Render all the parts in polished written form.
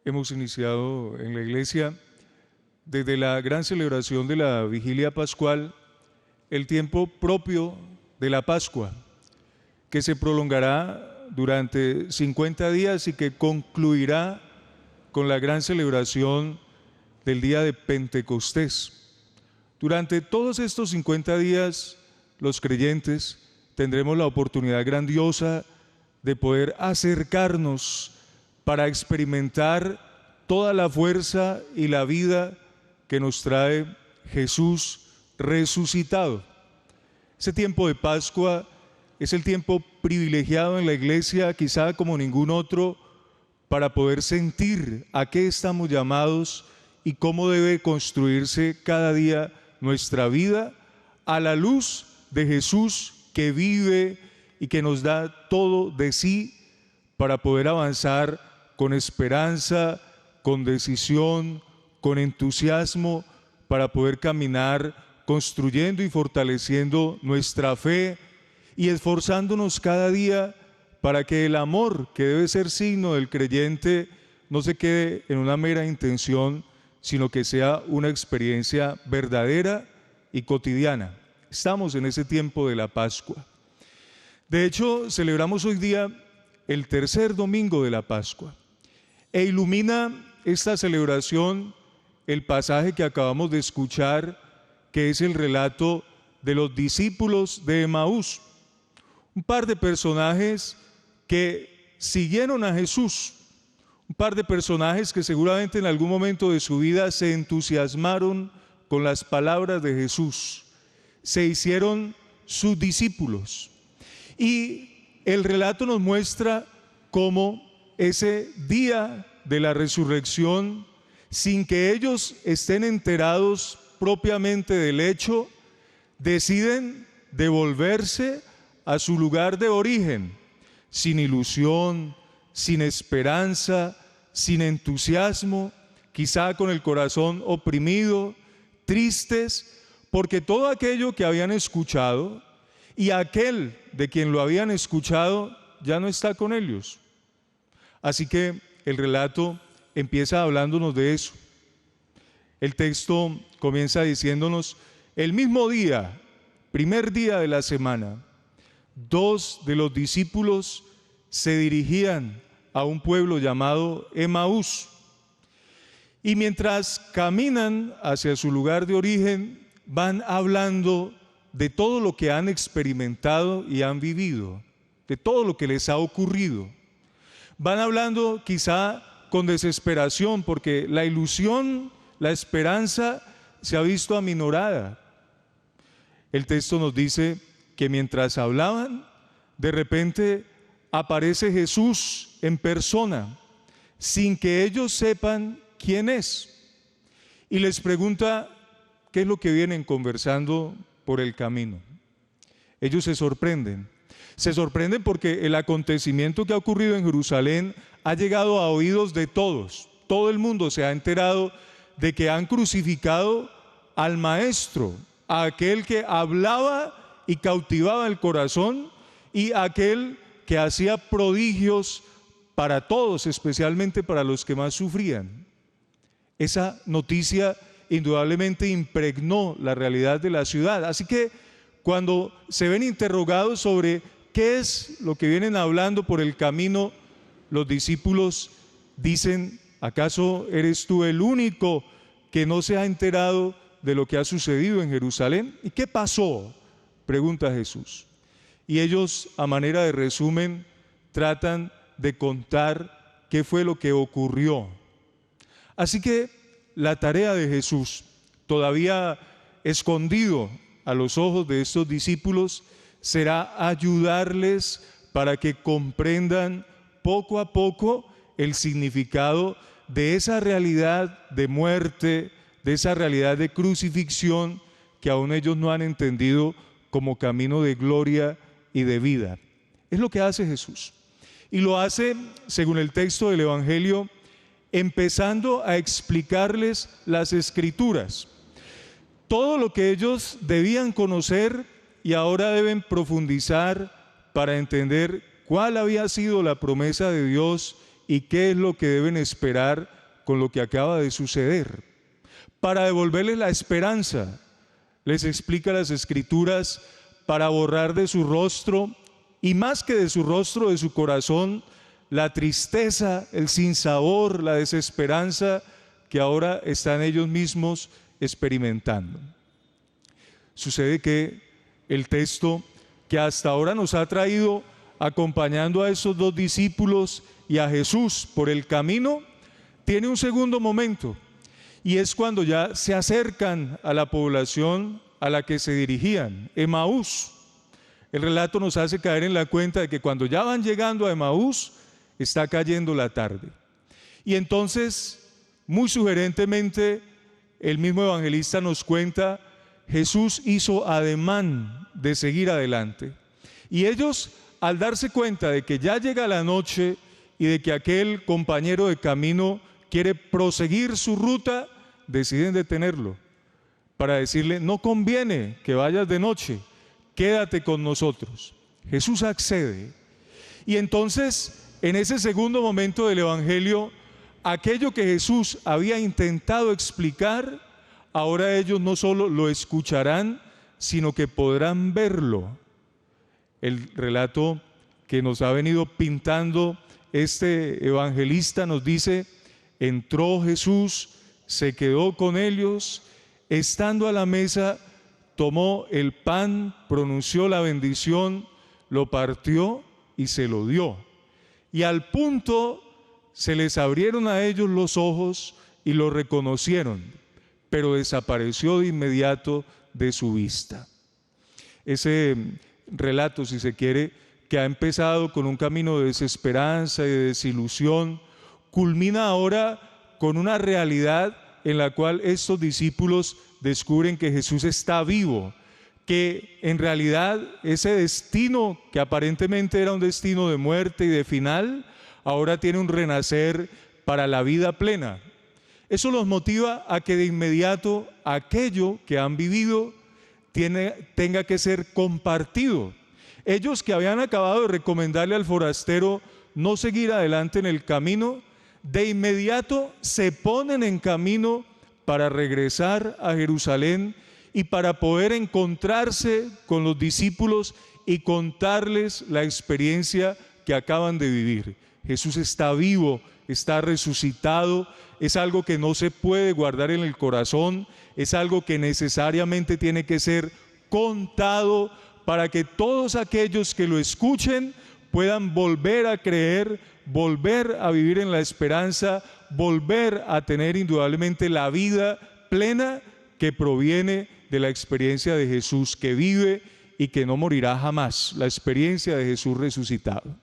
hemos iniciado en la iglesia desde la gran celebración de la Vigilia Pascual, el tiempo propio de la Pascua, que se prolongará durante 50 días y que concluirá con la gran celebración del día de Pentecostés. Durante todos estos 50 días, los creyentes tendremos la oportunidad grandiosa de poder acercarnos para experimentar toda la fuerza y la vida que nos trae Jesús resucitado. Ese tiempo de Pascua es el tiempo privilegiado en la iglesia, quizá como ningún otro, para poder sentir a qué estamos llamados y cómo debe construirse cada día nuestra vida a la luz de Jesús que vive y que nos da todo de sí para poder avanzar con esperanza, con decisión, con entusiasmo, para poder caminar construyendo y fortaleciendo nuestra fe y esforzándonos cada día para que el amor, que debe ser signo del creyente, no se quede en una mera intención, sino que sea una experiencia verdadera y cotidiana. Estamos en ese tiempo de la Pascua. De hecho, celebramos hoy día el tercer domingo de la Pascua e ilumina esta celebración el pasaje que acabamos de escuchar, que es el relato de los discípulos de Emaús, un par de personajes que siguieron a Jesús, un par de personajes que seguramente en algún momento de su vida se entusiasmaron con las palabras de Jesús, se hicieron sus discípulos. Y el relato nos muestra cómo ese día de la resurrección, sin que ellos estén enterados propiamente del hecho, deciden devolverse a su lugar de origen, sin ilusión, sin esperanza, sin entusiasmo, quizá con el corazón oprimido, tristes, porque todo aquello que habían escuchado y aquel de quien lo habían escuchado ya no está con ellos. Así que el relato empieza hablándonos de eso. El texto comienza diciéndonos: el mismo día, primer día de la semana, dos de los discípulos se dirigían a un pueblo llamado Emaús. Y mientras caminan hacia su lugar de origen, van hablando de todo lo que han experimentado y han vivido, de todo lo que les ha ocurrido. Van hablando quizá con desesperación porque la ilusión, la esperanza se ha visto aminorada. El texto nos dice que mientras hablaban, de repente aparece Jesús en persona, sin que ellos sepan quién es, y les pregunta qué es lo que vienen conversando por el camino. Ellos se sorprenden porque el acontecimiento que ha ocurrido en Jerusalén ha llegado a oídos de todos. Todo el mundo se ha enterado de que han crucificado al Maestro, a aquel que hablaba y cautivaba el corazón y aquel que hacía prodigios para todos, especialmente para los que más sufrían. Esa noticia indudablemente impregnó la realidad de la ciudad. Así que cuando se ven interrogados sobre qué es lo que vienen hablando por el camino, los discípulos dicen: ¿acaso eres tú el único que no se ha enterado de lo que ha sucedido en Jerusalén? ¿Y qué pasó?, pregunta Jesús. Y ellos, a manera de resumen, tratan de contar qué fue lo que ocurrió. Así que la tarea de Jesús, todavía escondido a los ojos de estos discípulos, será ayudarles para que comprendan poco a poco el significado de esa realidad de muerte, de esa realidad de crucifixión que aún ellos no han entendido como camino de gloria y de vida. Es lo que hace Jesús. Y lo hace, según el texto del Evangelio, empezando a explicarles las Escrituras. Todo lo que ellos debían conocer y ahora deben profundizar para entender cuál había sido la promesa de Dios y qué es lo que deben esperar con lo que acaba de suceder. Para devolverles la esperanza, les explica las Escrituras, para borrar de su rostro, y más que de su rostro, de su corazón, la tristeza, el sinsabor, la desesperanza que ahora están ellos mismos experimentando. Sucede que el texto que hasta ahora nos ha traído acompañando a esos dos discípulos y a Jesús por el camino, tiene un segundo momento, y es cuando ya se acercan a la población a la que se dirigían, Emaús. El relato nos hace caer en la cuenta de que cuando ya van llegando a Emaús, está cayendo la tarde. Y entonces, muy sugerentemente, el mismo evangelista nos cuenta, Jesús hizo ademán de seguir adelante. Y ellos, al darse cuenta de que ya llega la noche y de que aquel compañero de camino quiere proseguir su ruta, deciden detenerlo para decirle, no conviene que vayas de noche, quédate con nosotros. Jesús accede. Y entonces, en ese segundo momento del Evangelio, aquello que Jesús había intentado explicar, ahora ellos no solo lo escucharán, sino que podrán verlo. El relato que nos ha venido pintando este evangelista nos dice, entró Jesús, se quedó con ellos, estando a la mesa, tomó el pan, pronunció la bendición, lo partió y se lo dio. Y al punto se les abrieron a ellos los ojos y lo reconocieron, pero desapareció de inmediato de su vista. Ese relato, si se quiere, que ha empezado con un camino de desesperanza y de desilusión, culmina ahora con una realidad en la cual estos discípulos descubren que Jesús está vivo, que en realidad ese destino que aparentemente era un destino de muerte y de final, ahora tiene un renacer para la vida plena. Eso los motiva a que de inmediato aquello que han vivido tenga que ser compartido. Ellos que habían acabado de recomendarle al forastero no seguir adelante en el camino, de inmediato se ponen en camino para regresar a Jerusalén y para poder encontrarse con los discípulos y contarles la experiencia que acaban de vivir. Jesús está vivo, está resucitado, es algo que no se puede guardar en el corazón, es algo que necesariamente tiene que ser contado para que todos aquellos que lo escuchen puedan volver a creer, volver a vivir en la esperanza, volver a tener indudablemente la vida plena que proviene de la experiencia de Jesús que vive y que no morirá jamás, la experiencia de Jesús resucitado.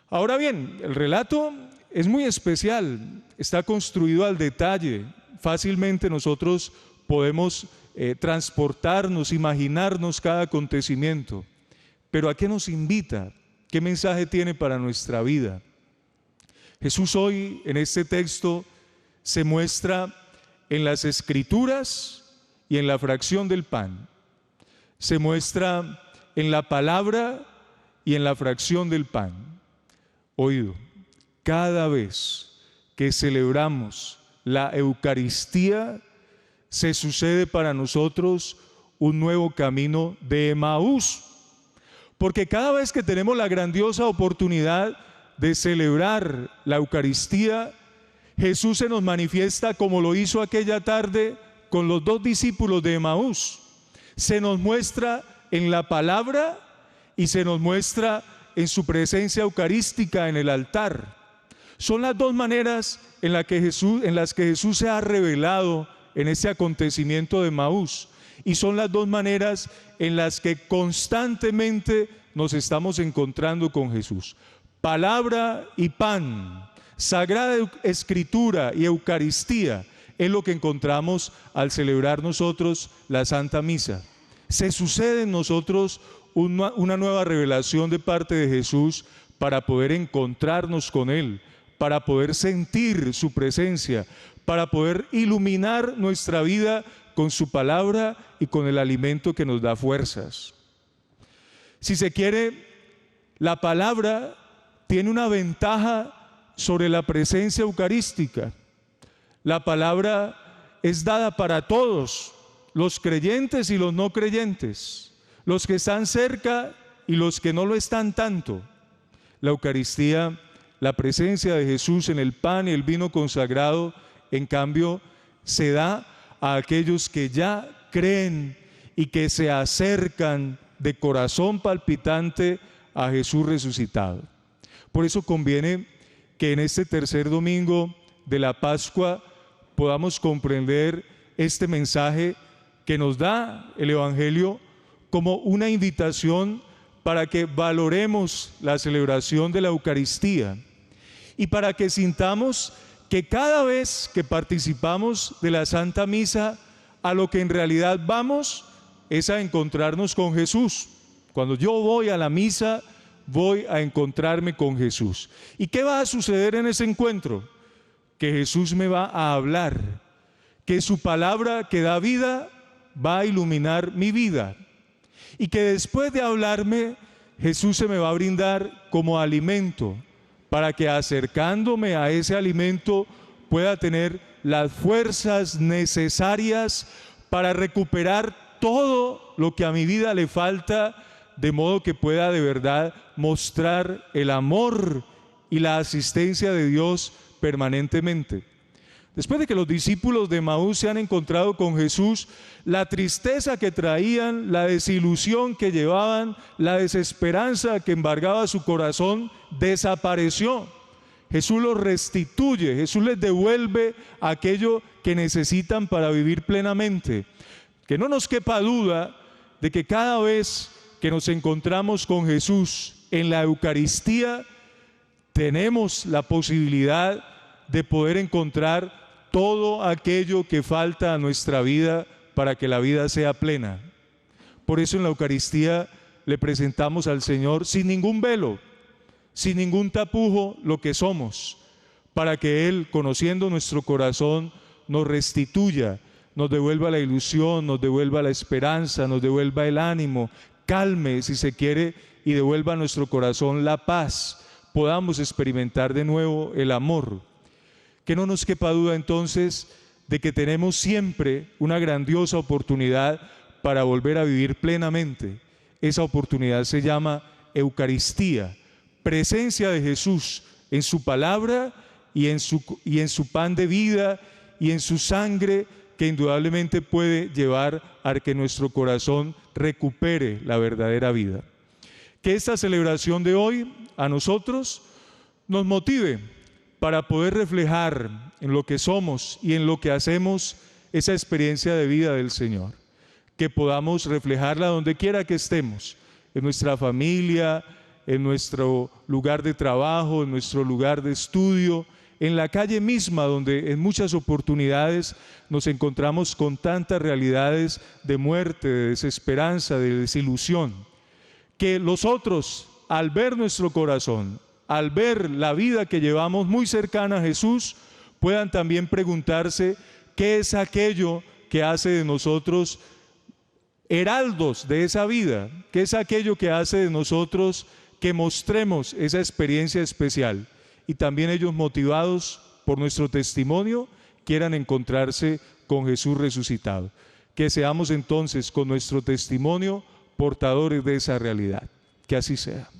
Ahora bien, el relato es muy especial, está construido al detalle, fácilmente nosotros podemos transportarnos, imaginarnos cada acontecimiento, pero ¿a qué nos invita? ¿Qué mensaje tiene para nuestra vida? Jesús hoy en este texto se muestra en las Escrituras y en la fracción del pan. Se muestra en la palabra y en la fracción del pan. Oído, cada vez que celebramos la Eucaristía, se sucede para nosotros un nuevo camino de Emaús. Porque cada vez que tenemos la grandiosa oportunidad de celebrar la Eucaristía, Jesús se nos manifiesta como lo hizo aquella tarde con los dos discípulos de Emaús. Se nos muestra en la palabra y se nos muestra en su presencia eucarística en el altar. Son las dos maneras en las que Jesús se ha revelado en ese acontecimiento de Emaús. Y son las dos maneras en las que constantemente nos estamos encontrando con Jesús. Palabra y pan, Sagrada Escritura y Eucaristía es lo que encontramos al celebrar nosotros la Santa Misa. Se sucede en nosotros una nueva revelación de parte de Jesús para poder encontrarnos con Él, para poder sentir su presencia, para poder iluminar nuestra vida con su palabra y con el alimento que nos da fuerzas. Si se quiere, la palabra tiene una ventaja sobre la presencia eucarística. La palabra es dada para todos, los creyentes y los no creyentes, los que están cerca y los que no lo están tanto. La Eucaristía, la presencia de Jesús en el pan y el vino consagrado, en cambio, se da a aquellos que ya creen y que se acercan de corazón palpitante a Jesús resucitado. Por eso conviene que en este tercer domingo de la Pascua podamos comprender este mensaje que nos da el Evangelio como una invitación para que valoremos la celebración de la Eucaristía y para que sintamos que cada vez que participamos de la Santa Misa, a lo que en realidad vamos es a encontrarnos con Jesús. Cuando yo voy a la misa, voy a encontrarme con Jesús. ¿Y qué va a suceder en ese encuentro? Que Jesús me va a hablar, que su palabra que da vida va a iluminar mi vida y que después de hablarme, Jesús se me va a brindar como alimento para que acercándome a ese alimento pueda tener las fuerzas necesarias para recuperar todo lo que a mi vida le falta, de modo que pueda de verdad mostrar el amor y la asistencia de Dios permanentemente. Después de que los discípulos de Emaús se han encontrado con Jesús, la tristeza que traían, la desilusión que llevaban, la desesperanza que embargaba su corazón, desapareció. Jesús los restituye, Jesús les devuelve aquello que necesitan para vivir plenamente. Que no nos quepa duda de que cada vez que nos encontramos con Jesús en la Eucaristía, tenemos la posibilidad de poder encontrar todo aquello que falta a nuestra vida para que la vida sea plena. Por eso en la Eucaristía le presentamos al Señor sin ningún velo, sin ningún tapujo lo que somos, para que Él, conociendo nuestro corazón, nos restituya, nos devuelva la ilusión, nos devuelva la esperanza, nos devuelva el ánimo, calme si se quiere y devuelva a nuestro corazón la paz, podamos experimentar de nuevo el amor. Que no nos quepa duda entonces de que tenemos siempre una grandiosa oportunidad para volver a vivir plenamente. Esa oportunidad se llama Eucaristía, presencia de Jesús en su palabra y en su pan de vida y en su sangre, que indudablemente puede llevar a que nuestro corazón recupere la verdadera vida. Que esta celebración de hoy a nosotros nos motive para poder reflejar en lo que somos y en lo que hacemos esa experiencia de vida del Señor. Que podamos reflejarla donde quiera que estemos, en nuestra familia, en nuestro lugar de trabajo, en nuestro lugar de estudio, en la calle misma, donde en muchas oportunidades nos encontramos con tantas realidades de muerte, de desesperanza, de desilusión. Que los otros, al ver nuestro corazón, al ver la vida que llevamos muy cercana a Jesús, puedan también preguntarse qué es aquello que hace de nosotros heraldos de esa vida, qué es aquello que hace de nosotros que mostremos esa experiencia especial, y también ellos, motivados por nuestro testimonio, quieran encontrarse con Jesús resucitado. Que seamos entonces con nuestro testimonio portadores de esa realidad. Que así sea.